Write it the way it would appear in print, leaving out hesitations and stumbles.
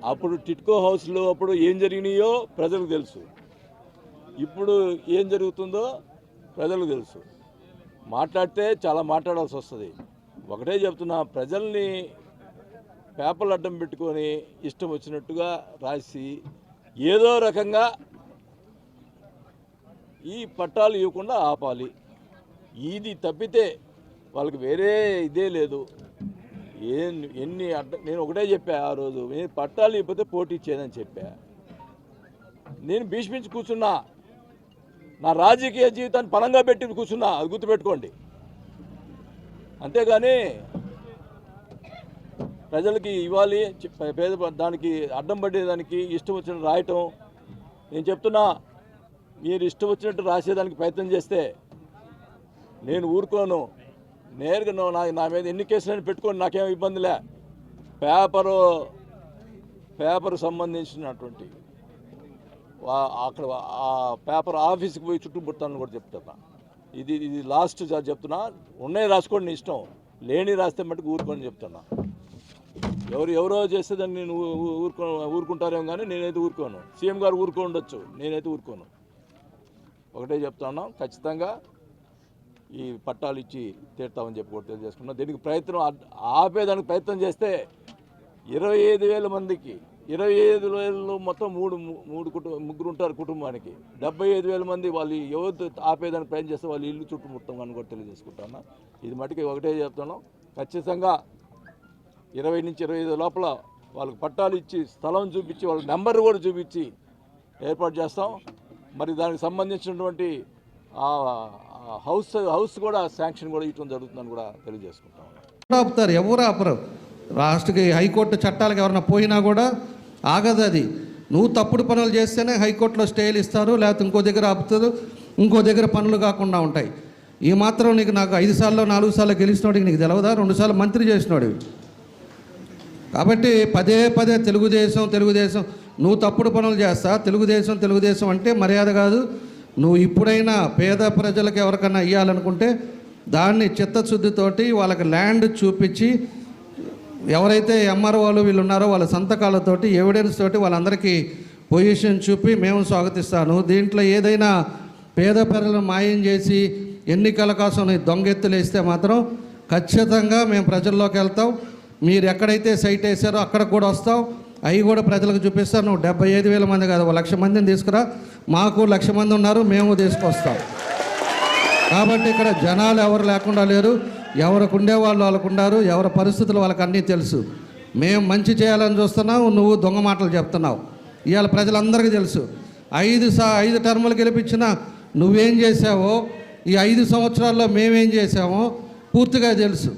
అప్పుడు టిట్కో హౌస్లో అప్పుడు ఏం జరిగినాయో ప్రజలకు తెలుసు, ఇప్పుడు ఏం జరుగుతుందో ప్రజలకు తెలుసు. మాట్లాడితే చాలా మాట్లాడాల్సి వస్తుంది. ఒకటే చెప్తున్నా, ప్రజల్ని పేపర్లు అడ్డం పెట్టుకొని ఇష్టం వచ్చినట్టుగా రాసి ఏదో రకంగా ఈ పట్టాలు ఇవ్వకుండా ఆపాలి. ఇది తప్పితే వాళ్ళకి వేరే ఇదే లేదు. నేను ఒకటే చెప్పా ఆ రోజు, నేను పట్టాలు ఇవ్వకపోతే పోటీ చేయనని చెప్పా. నేను భీష్మించి కూర్చున్నా, నా రాజకీయ జీవితాన్ని పణంగా పెట్టి కూర్చున్నా, అది గుర్తుపెట్టుకోండి. అంతేగాని ప్రజలకి ఇవ్వాలి పేద దానికి అడ్డం పడేదానికి ఇష్టం వచ్చినట్టు రాయటం. నేను చెప్తున్నా, మీరు ఇష్టం వచ్చినట్టు రాసేదానికి ప్రయత్నం చేస్తే నేను ఊరుకోను. నేరుగా నా మీద ఎన్ని కేసులని పెట్టుకొని నాకేం ఇబ్బందిలే. పేపరు సంబంధించినటువంటి అక్కడ ఆ పేపర్ ఆఫీస్కి పోయి చుట్టుముట్టాలని కూడా చెప్తున్నా. ఇది లాస్ట్ చెప్తున్నా. ఉన్నాయి రాసుకోండి ఇష్టం, లేని రాస్తే మట్టుకు ఊరుకొని చెప్తున్నా. ఎవరో చేసేదాన్ని నేను ఊరుకుంటారేమో కానీ నేనైతే ఊరుకోను. సీఎం గారు ఊరుకోండొచ్చు, నేనైతే ఊరుకోను. ఒకటే చెప్తున్నాం, ఖచ్చితంగా ఈ పట్టాలు ఇచ్చి తీర్తామని చెప్పి కూడా తెలియజేసుకున్నాం. దీనికి ఆపేదానికి ప్రయత్నం చేస్తే 25,000 మందికి 25,000 మొత్తం ముగ్గురు ఉంటారు కుటుంబానికి. 75,000 మంది వాళ్ళు ఎవరు ఆపేదానికి ప్రయత్నం చేస్తే వాళ్ళు ఇల్లు చుట్టుముట్టం అని కూడా తెలియజేసుకుంటున్నా. ఇది మటుకు ఒకటే చెప్తున్నాం, ఖచ్చితంగా 20 నుంచి 25 లోపల వాళ్ళకి పట్టాలు ఇచ్చి స్థలం చూపించి వాళ్ళ నెంబర్ కూడా చూపించి ఏర్పాటు చేస్తాం. మరి దానికి సంబంధించినటువంటి హౌస్ కూడా శాంక్షన్ కూడా ఇవ్వడం జరుగుతుందని కూడా తెలియజేసుకుంటాం. ఆపుతారు, ఎవరు ఆపరు. రాష్ట్రకి హైకోర్టు చట్టాలకు ఎవరైనా పోయినా కూడా ఆగదు. అది నువ్వు తప్పుడు పనులు చేస్తేనే హైకోర్టులో స్టేలు ఇస్తారు, లేకపోతే ఇంకో దగ్గర ఆపుతారు, ఇంకో దగ్గర పనులు కాకుండా ఉంటాయి. ఈ మాత్రం నాకు 5 సార్లు 4 సార్లు గెలిచినోడికి నీకు తెలవదా? 2 సార్లు మంత్రి చేసినోడివి. కాబట్టి పదే తెలుగుదేశం నువ్వు తప్పుడు పనులు చేస్తా. తెలుగుదేశం అంటే మర్యాద కాదు. నువ్వు ఇప్పుడైనా పేద ప్రజలకు ఎవరికైనా ఇవ్వాలనుకుంటే దాన్ని చిత్తశుద్ధితోటి వాళ్ళకి ల్యాండ్ చూపించి, ఎవరైతే ఎంఆర్ఓలు వీళ్ళు ఉన్నారో వాళ్ళ సంతకాలతోటి ఎవిడెన్స్ తోటి వాళ్ళందరికీ పొజిషన్ చూపి మేము స్వాగతిస్తాను. దీంట్లో ఏదైనా పేద ప్రజలను మాయం చేసి ఎన్నికల కోసం దొంగెత్తులు వేస్తే మాత్రం ఖచ్చితంగా మేము ప్రజల్లోకి వెళ్తాం. మీరు ఎక్కడైతే సైట్ వేసారో అక్కడికి కూడా వస్తాం, అవి కూడా ప్రజలకు చూపిస్తాం. నువ్వు 75,000 మంది కాదు, 1,00,000 మందిని తీసుకురా. మాకు 1,00,000 మంది ఉన్నారు, మేము తీసుకొస్తాం. కాబట్టి ఇక్కడ జనాలు ఎవరు లేకుండా లేరు. ఎవరికి ఉండేవాళ్ళు వాళ్ళకు ఉన్నారు, ఎవరి పరిస్థితులు వాళ్ళకి అన్నీ తెలుసు. మేము మంచి చేయాలని చూస్తున్నావు, నువ్వు దొంగ మాటలు చెప్తున్నావు. ఇవాళ ప్రజలందరికీ తెలుసు. 5 టర్ములు గెలిపించిన నువ్వేం చేసావో, ఈ 5 సంవత్సరాల్లో మేమేం చేసామో పూర్తిగా తెలుసు.